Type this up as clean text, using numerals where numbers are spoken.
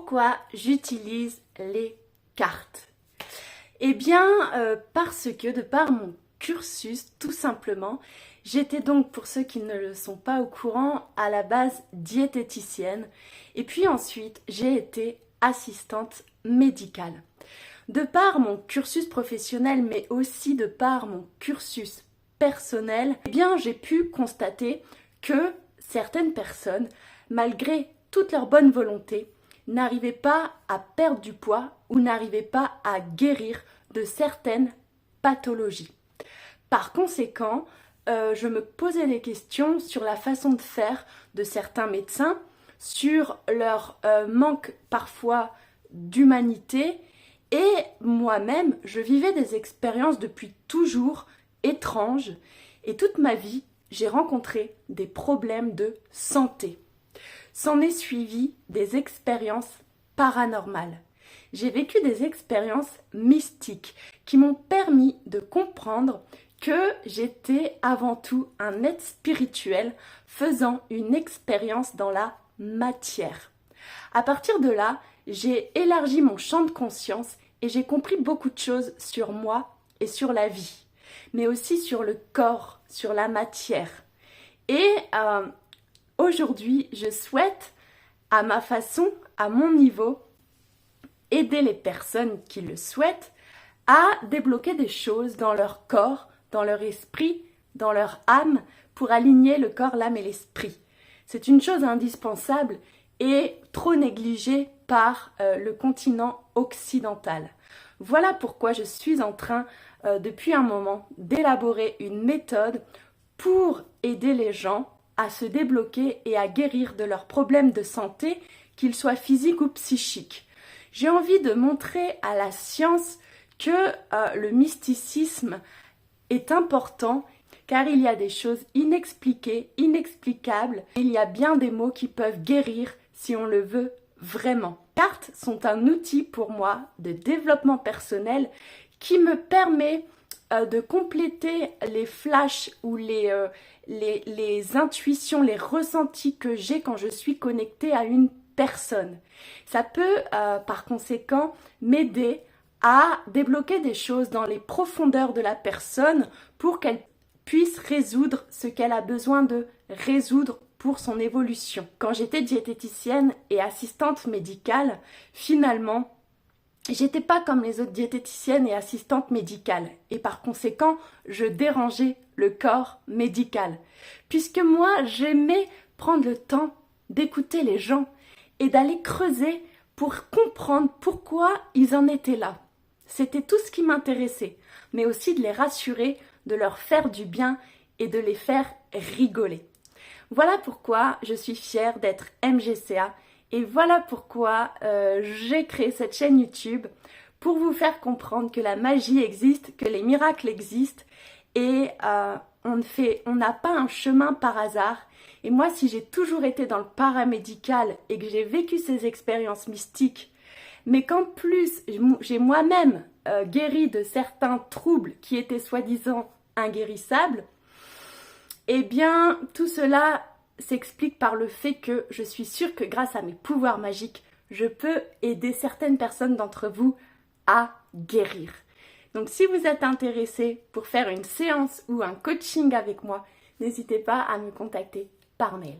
Pourquoi j'utilise les cartes? Eh bien, parce que de par mon cursus, tout simplement, j'étais donc, pour ceux qui ne le sont pas au courant, à la base diététicienne. Et puis ensuite, j'ai été assistante médicale. De par mon cursus professionnel, mais aussi de par mon cursus personnel, eh bien, j'ai pu constater que certaines personnes, malgré toute leur bonne volonté, n'arrivaient pas à perdre du poids ou n'arrivaient pas à guérir de certaines pathologies. Par conséquent, je me posais des questions sur la façon de faire de certains médecins, sur leur manque parfois d'humanité, et moi-même, je vivais des expériences depuis toujours étranges, et toute ma vie, j'ai rencontré des problèmes de santé. S'en est suivi des expériences paranormales. J'ai vécu des expériences mystiques qui m'ont permis de comprendre que j'étais avant tout un être spirituel faisant une expérience dans la matière. À partir de là, j'ai élargi mon champ de conscience et j'ai compris beaucoup de choses sur moi et sur la vie, mais aussi sur le corps, sur la matière. Et aujourd'hui, je souhaite, à ma façon, à mon niveau, aider les personnes qui le souhaitent à débloquer des choses dans leur corps, dans leur esprit, dans leur âme, pour aligner le corps, l'âme et l'esprit. C'est une chose indispensable et trop négligée par le continent occidental. Voilà pourquoi je suis en train, depuis un moment, d'élaborer une méthode pour aider les gens à se débloquer et à guérir de leurs problèmes de santé, qu'ils soient physiques ou psychiques. J'ai envie de montrer à la science que le mysticisme est important car il y a des choses inexpliquées, inexplicables. Il y a bien des mots qui peuvent guérir si on le veut vraiment. Les cartes sont un outil pour moi de développement personnel qui me permet de compléter les flashs ou les intuitions, les ressentis que j'ai quand je suis connectée à une personne. Ça peut par conséquent m'aider à débloquer des choses dans les profondeurs de la personne pour qu'elle puisse résoudre ce qu'elle a besoin de résoudre pour son évolution. Quand j'étais diététicienne et assistante médicale, finalement, j'étais pas comme les autres diététiciennes et assistantes médicales et par conséquent, je dérangeais le corps médical. Puisque moi, j'aimais prendre le temps d'écouter les gens et d'aller creuser pour comprendre pourquoi ils en étaient là. C'était tout ce qui m'intéressait, mais aussi de les rassurer, de leur faire du bien et de les faire rigoler. Voilà pourquoi je suis fière d'être MGCA et voilà pourquoi j'ai créé cette chaîne YouTube pour vous faire comprendre que la magie existe, que les miracles existent et on n'a pas un chemin par hasard. Et moi, si j'ai toujours été dans le paramédical et que j'ai vécu ces expériences mystiques, mais qu'en plus, j'ai moi-même guéri de certains troubles qui étaient soi-disant inguérissables, eh bien, tout cela s'explique par le fait que je suis sûre que grâce à mes pouvoirs magiques, je peux aider certaines personnes d'entre vous à guérir. Donc, si vous êtes intéressé pour faire une séance ou un coaching avec moi, n'hésitez pas à me contacter par mail.